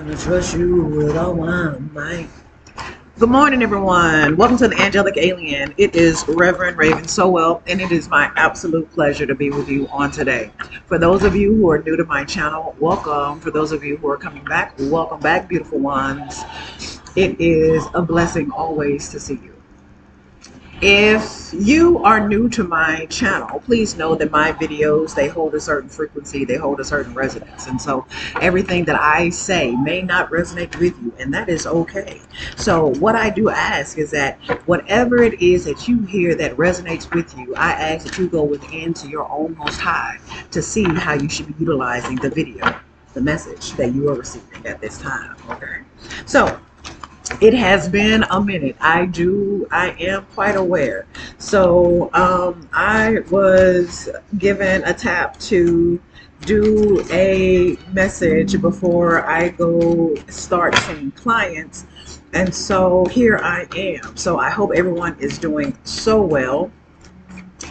Gonna trust you with all my might. Good morning, everyone. Welcome to the Angelic Alien. It is Reverend Raven Sowell, and it is my absolute pleasure to be with you on today. For those of you who are new to my channel, welcome. For those of you who are coming back, welcome back, beautiful ones. It is a blessing always to see you. If you are new to my channel, please know that my videos, they hold a certain frequency, they hold a certain resonance. And so everything that I say may not resonate with you, and that is okay. So what I do ask is that whatever it is that you hear that resonates with you, I ask that you go within to your own most high to see how you should be utilizing the video, the message that you are receiving at this time. Okay. So it has been a minute. I am quite aware. So I was given a tap to do a message before I go start seeing clients. And so here I am. So I hope everyone is doing so well.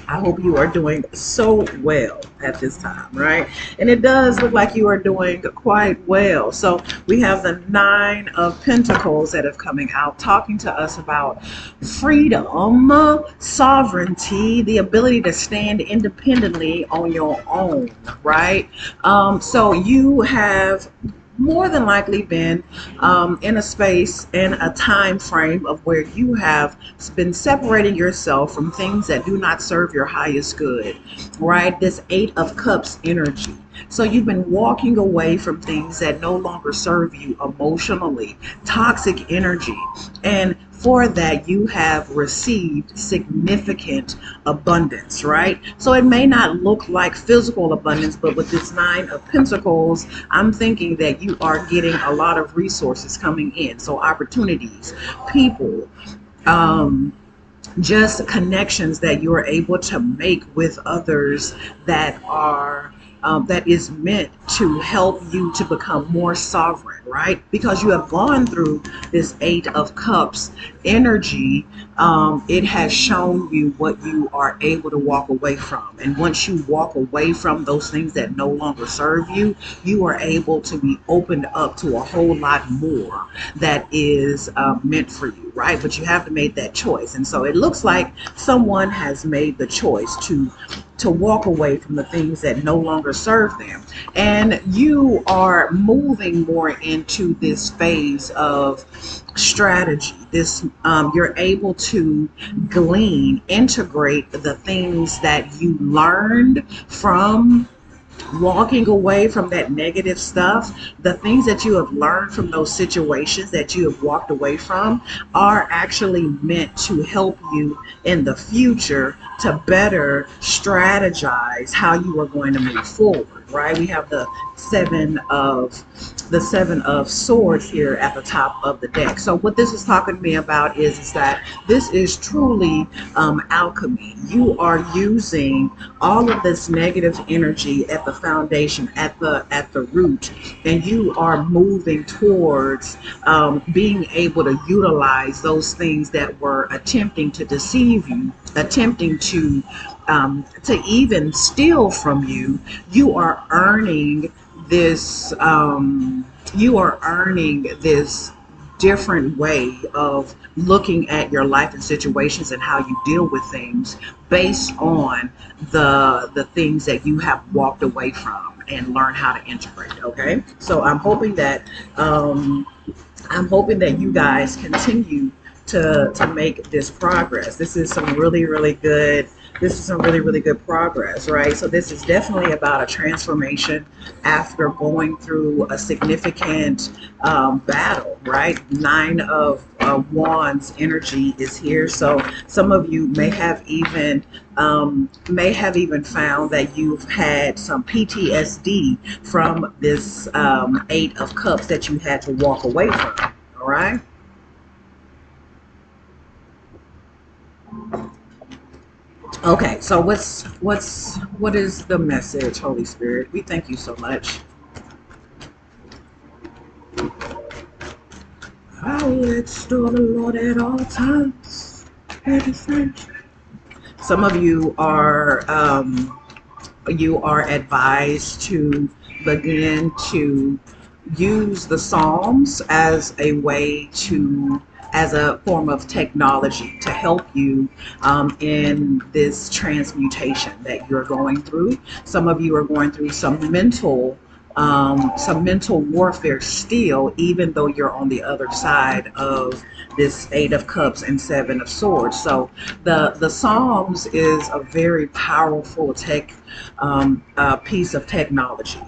I hope you are doing so well at this time, right? And it does look like you are doing quite well. So we have the Nine of Pentacles that have coming out, talking to us about freedom, sovereignty, the ability to stand independently on your own, right? So you have more than likely been in a space in a time frame of where you have been separating yourself from things that do not serve your highest good, right? This Eight of Cups energy. So you've been walking away from things that no longer serve you emotionally, toxic energy. And for that, you have received significant abundance, right? So it may not look like physical abundance, but with this Nine of Pentacles, I'm thinking that you are getting a lot of resources coming in. So opportunities, people, just connections that you are able to make with others that are that is meant to help you to become more sovereign, right? Because you have gone through this Eight of Cups energy. It has shown you what you are able to walk away from. And once you walk away from those things that no longer serve you, you are able to be opened up to a whole lot more that is meant for you, right? But you have to make that choice. And so it looks like someone has made the choice to walk away from the things that no longer serve them. And you are moving more into this phase of strategy. This you're able to glean, integrate the things that you learned from walking away from that negative stuff. The things that you have learned from those situations that you have walked away from are actually meant to help you in the future to better strategize how you are going to move forward, right? We have the seven of swords here at the top of the deck. So what this is talking to me about is that this is truly alchemy. You are using all of this negative energy at the foundation, at the root, and you are moving towards being able to utilize those things that were attempting to deceive you, attempting to even steal from you. You are earning this. You are earning this different way of looking at your life and situations and how you deal with things based on the things that you have walked away from and learn how to integrate. Okay, so I'm hoping that you guys continue to make this progress. This is some really good. This is some really good progress, right? So this is definitely about a transformation after going through a significant battle, right? Nine of Wands energy is here. So some of you may have even found that you've had some PTSD from this Eight of Cups that you had to walk away from. All right. Okay, so what is the message, Holy Spirit? We thank you so much. I will extol the Lord at all times. Some of you are advised to begin to use the Psalms as a way to, as a form of technology to help you in this transmutation that you're going through. Some of you are going through some mental warfare still, even though you're on the other side of this Eight of Cups and Seven of Swords. So the Psalms is a very powerful piece of technology,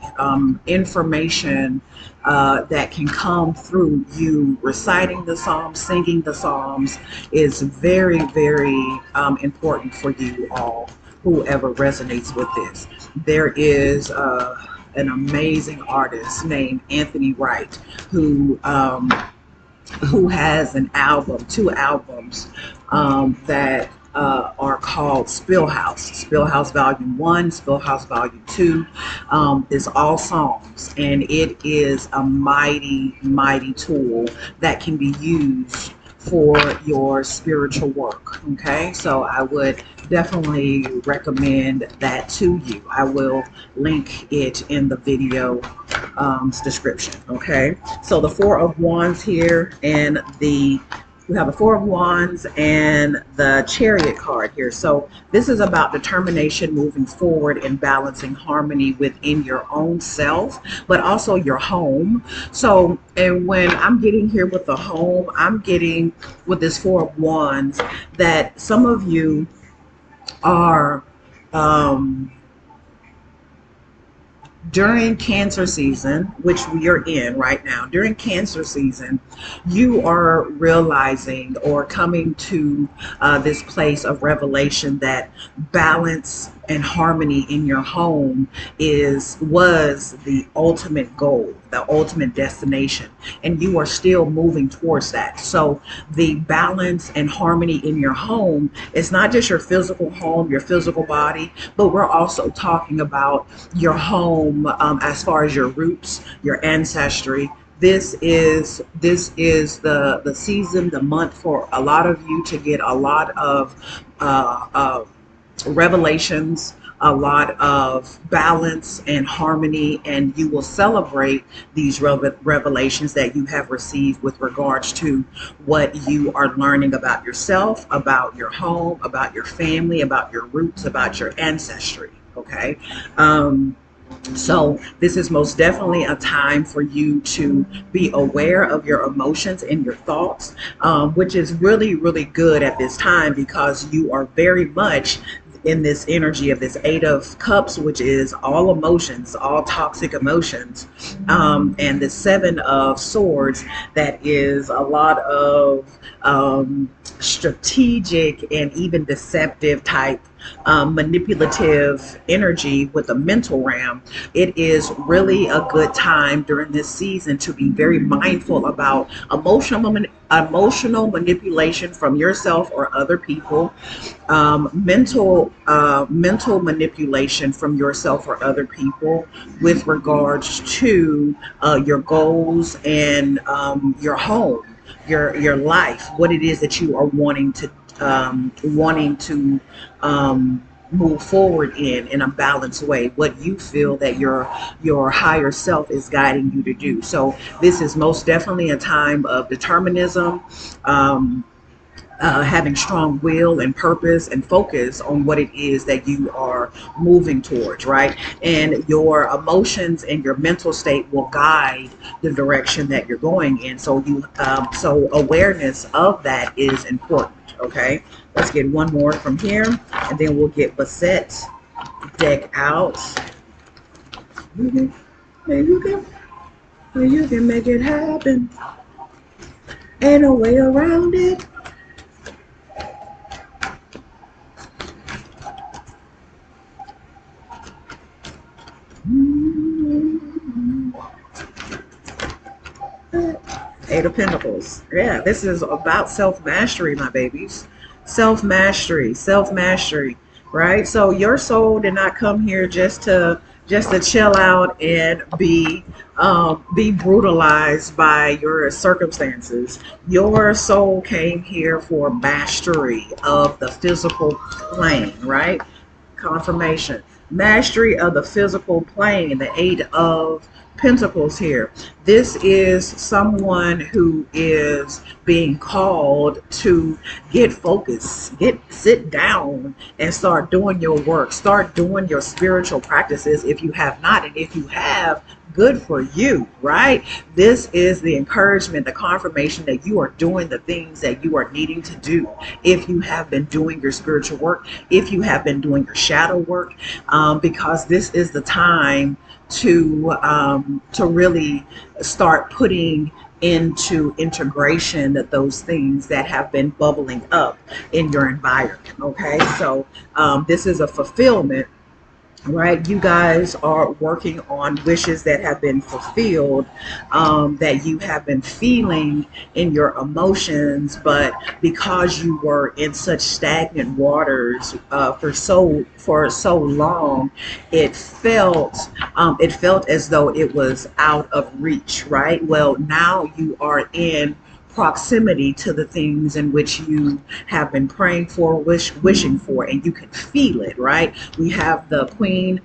information that can come through you reciting the Psalms, singing the Psalms is very, very important for you all, whoever resonates with this. There is an amazing artist named Anthony Wright who has an album, two albums that are called Spillhouse. Spillhouse Volume 1, Spillhouse Volume 2 is all songs, and it is a mighty, mighty tool that can be used for your spiritual work. Okay, so I would definitely recommend that to you. I will link it in the video description. Okay, so the Four of Wands here, and we have the Four of Wands and the Chariot card here. So this is about determination, moving forward, and balancing harmony within your own self, but also your home. So, and when I'm getting here with the home, I'm getting with this Four of Wands that some of you are during Cancer season, which we are in right now, during Cancer season, you are realizing or coming to this place of revelation that balance and harmony in your home was the ultimate goal, the ultimate destination, and you are still moving towards that. So the balance and harmony in your home is not just your physical home, your physical body, but we're also talking about your home as far as your roots, your ancestry. This is the season, the month for a lot of you to get a lot of revelations, a lot of balance and harmony, and you will celebrate these revelations that you have received with regards to what you are learning about yourself, about your home, about your family, about your roots, about your ancestry. Okay. So this is most definitely a time for you to be aware of your emotions and your thoughts, which is really, really good at this time because you are very much in this energy of this Eight of Cups, which is all emotions, all toxic emotions, and the Seven of Swords, that is a lot of strategic and even deceptive type manipulative energy with the mental realm. It is really a good time during this season to be very mindful about emotional manipulation from yourself or other people, mental manipulation from yourself or other people with regards to your goals and your home, your life, what it is that you are wanting to move forward in a balanced way, what you feel that your higher self is guiding you to do. So this is most definitely a time of determinism, having strong will and purpose and focus on what it is that you are moving towards, right? And your emotions and your mental state will guide the direction that you're going in. So so awareness of that is important. Okay, let's get one more from here, and then we'll get Basset deck out. You can make it happen. Ain't no way around it. Eight of Pentacles. Yeah, this is about self-mastery, my babies. Self-mastery, self-mastery, right? So your soul did not come here just to chill out and be brutalized by your circumstances. Your soul came here for mastery of the physical plane, right? Confirmation. Mastery of the physical plane, the Eight of Pentacles here. This is someone who is being called to get focused, sit down and start doing your work, start doing your spiritual practices if you have not, and if you have, good for you, right? This is the encouragement, the confirmation that you are doing the things that you are needing to do. If you have been doing your spiritual work, if you have been doing your shadow work, because this is the time to really start putting into integration that those things that have been bubbling up in your environment. Okay, so this is a fulfillment, right? You guys are working on wishes that have been fulfilled, that you have been feeling in your emotions, but because you were in such stagnant waters for so long, it felt as though it was out of reach, right? Well, now you are in proximity to the things in which you have been praying for, wishing for, and you can feel it, right? We have the Queen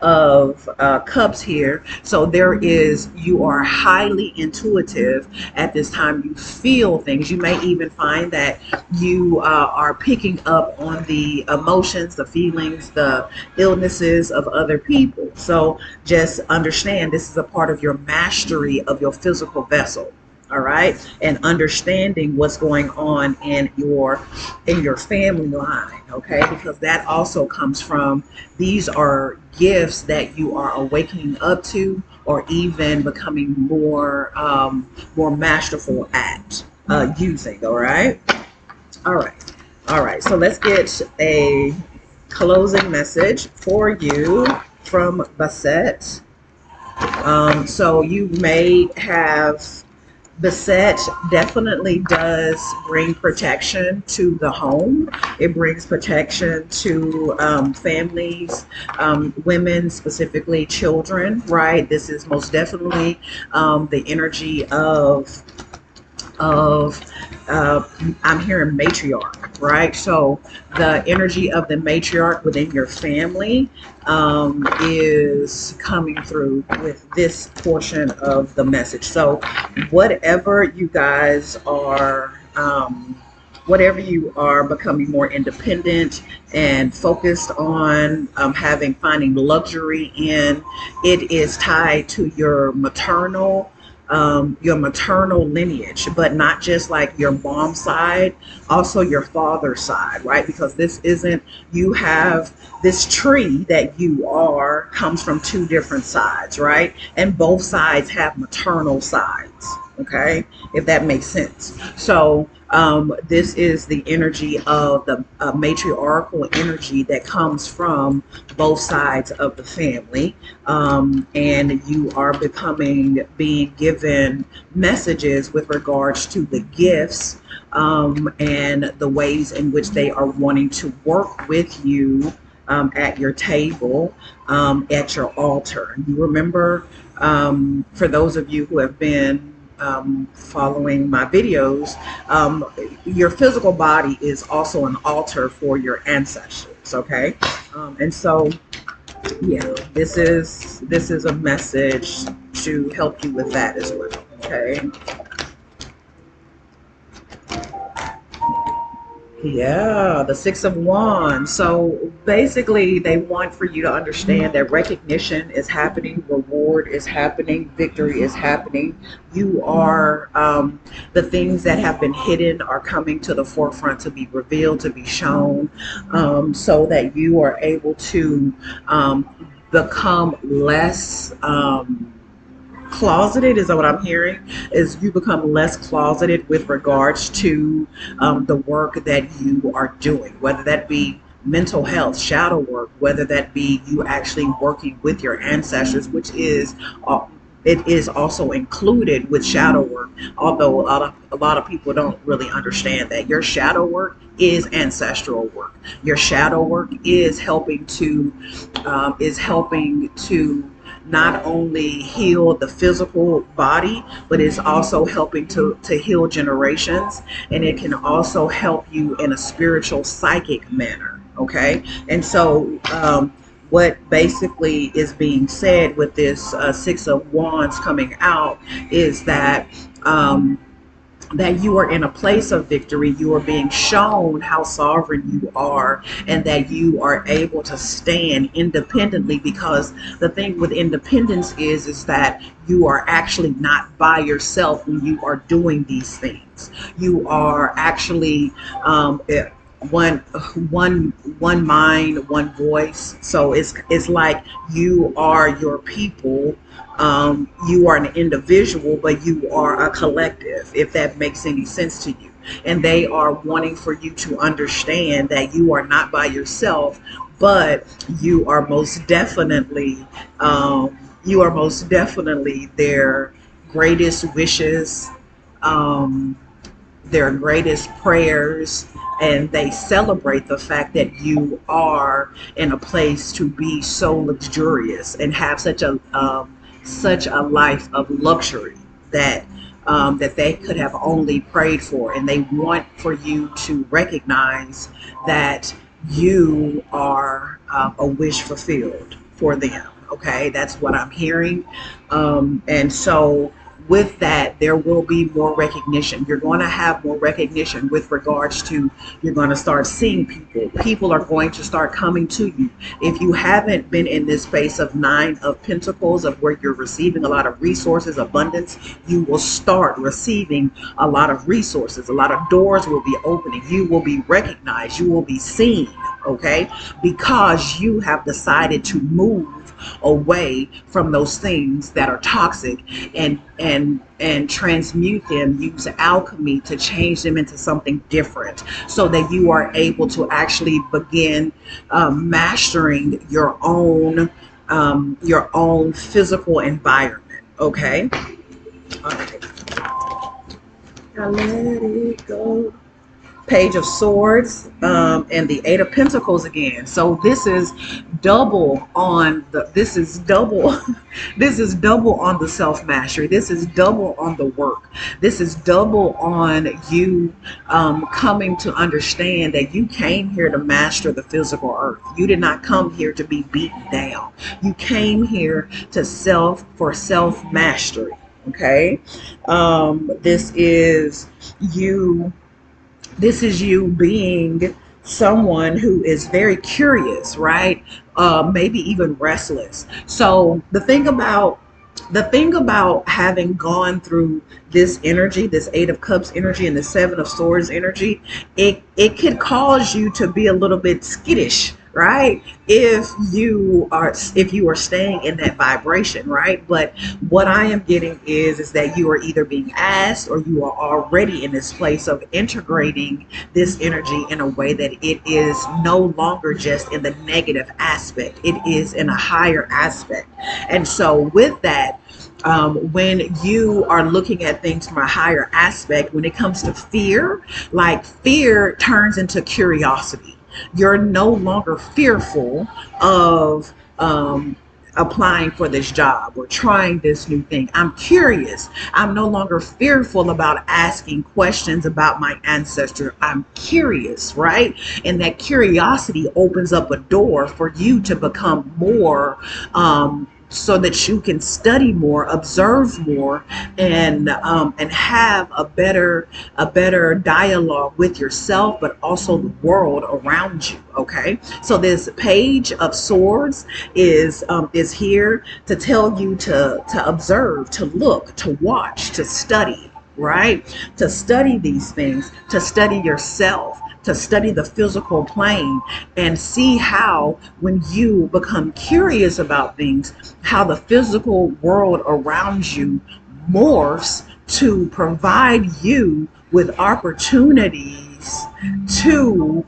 of Cups here. So you are highly intuitive at this time. You feel things. You may even find that you are picking up on the emotions, the feelings, the illnesses of other people. So just understand this is a part of your mastery of your physical vessel. All right, and understanding what's going on in your family line, okay, because that also comes from, these are gifts that you are awakening up to, or even becoming more masterful at using. All right, all right, all right. So let's get a closing message for you from Basset. So you may have, Beset definitely does bring protection to the home. It brings protection to families, women, specifically children, right? This is most definitely the energy of I'm hearing matriarch, right? So the energy of the matriarch within your family is coming through with this portion of the message. So whatever you guys are, whatever you are becoming more independent and focused on, finding luxury in, it is tied to your maternal lineage, but not just like your mom's side, also your father's side, right? Because this isn't, you have this tree that you are, comes from two different sides, right? And both sides have maternal sides, okay? If that makes sense. So this is the energy of the matriarchal energy that comes from both sides of the family, and you are being given messages with regards to the gifts and the ways in which they are wanting to work with you at your table, at your altar. You remember, for those of you who have been following my videos, your physical body is also an altar for your ancestors, okay? And so, yeah, this is a message to help you with that as well, okay? Yeah, the Six of Wands. So basically, they want for you to understand that recognition is happening, reward is happening, victory is happening. You are, the things that have been hidden are coming to the forefront to be revealed, to be shown, so that you are able to become less closeted, is what I'm hearing, is you become less closeted with regards to the work that you are doing, whether that be mental health, shadow work, whether that be you actually working with your ancestors, which is it is also included with shadow work, although a lot of people don't really understand that your shadow work is ancestral work. Your shadow work is helping to not only heal the physical body, but it's also helping to heal generations, and it can also help you in a spiritual, psychic manner, okay? And so what basically is being said with this Six of Wands coming out is that um, that you are in a place of victory. You are being shown how sovereign you are, and that you are able to stand independently, because the thing with independence is that you are actually not by yourself when you are doing these things. You are actually one one mind, one voice. So it's like you are your people. You are an individual, but you are a collective, if that makes any sense to you. And they are wanting for you to understand that you are not by yourself, but you are most definitely, their greatest wishes, um, their greatest prayers, and they celebrate the fact that you are in a place to be so luxurious and have such a life of luxury that that they could have only prayed for, and they want for you to recognize that you are a wish fulfilled for them. Okay, that's what I'm hearing, and so with that, there will be more recognition. You're going to have more recognition with regards to, you're going to start seeing people. People are going to start coming to you. If you haven't been in this space of Nine of Pentacles, of where you're receiving a lot of resources, abundance, you will start receiving a lot of resources. A lot of doors will be opening. You will be recognized. You will be seen, okay? Because you have decided to move away from those things that are toxic, and transmute them, use alchemy to change them into something different, so that you are able to actually begin mastering your own physical environment. Okay, all right, now let it go. Page of Swords, and the Eight of Pentacles again. So this is double on the, this is double this is double on the self mastery. This is double on the work. This is double on you coming to understand that you came here to master the physical earth. You did not come here to be beaten down. You came here to self mastery. Okay, this is you being someone who is very curious, right? Maybe even restless. So the thing about having gone through this energy, this Eight of Cups energy and the Seven of Swords energy, it could cause you to be a little bit skittish, right? If you are staying in that vibration, right? But what I am getting is that you are either being asked, or you are already in this place of integrating this energy in a way that it is no longer just in the negative aspect, it is in a higher aspect. And so with that, when you are looking at things from a higher aspect, when it comes to fear, like, fear turns into curiosity. You're no longer fearful of applying for this job or trying this new thing. I'm curious. I'm no longer fearful about asking questions about my ancestor. I'm curious, right? And that curiosity opens up a door for you to become more, so that you can study more, observe more, and have a better dialogue with yourself, but also the world around you. Okay, so this Page of Swords is here to tell you to observe, to look, to watch, to study, right? To study these things, to study yourself, to study the physical plane, and see how, when you become curious about things, how the physical world around you morphs to provide you with opportunities to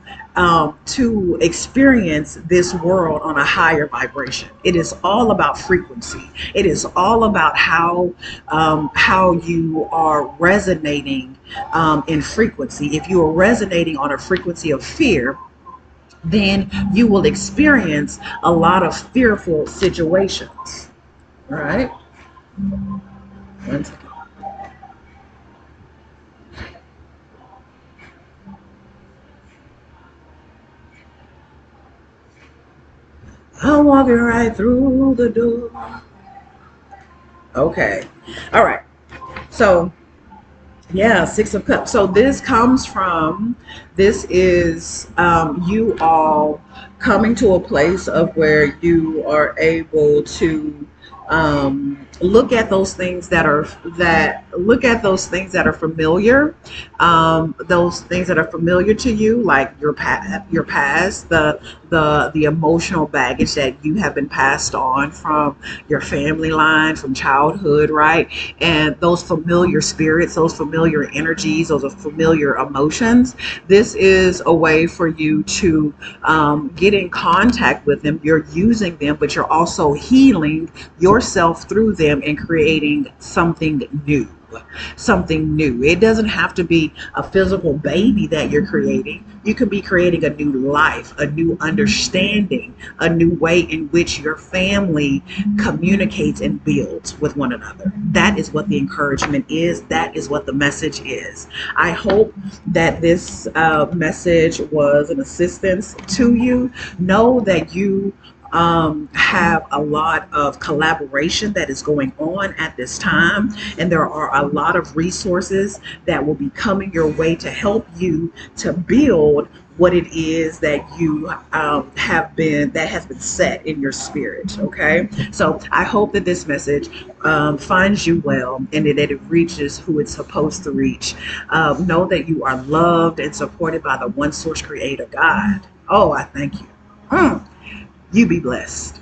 experience this world on a higher vibration. It is all about frequency. It is all about how you are resonating in frequency. If you are resonating on a frequency of fear, then you will experience a lot of fearful situations. All right. One second. All I'm walking right through the door. Okay. All right. So, yeah, Six of Cups. So this is you all coming to a place of where you are able to look at those things that are familiar, those things that are familiar to you, like your past, the emotional baggage that you have been passed on from your family line, from childhood, right? And those familiar spirits, those familiar energies, those are familiar emotions. This is a way for you to get in contact with them. You're using them, but you're also healing yourself through them and creating something new. Something new. It doesn't have to be a physical baby that you're creating. You could be creating a new life, a new understanding, a new way in which your family communicates and builds with one another. That is what the encouragement is. That is what the message is. I hope that this message was an assistance to you. Know that you have a lot of collaboration that is going on at this time, and there are a lot of resources that will be coming your way to help you to build what it is that you that has been set in your spirit. Okay, so I hope that this message finds you well, and that it reaches who it's supposed to reach. Know that you are loved and supported by the one source creator, God. Oh, I thank you. You be blessed.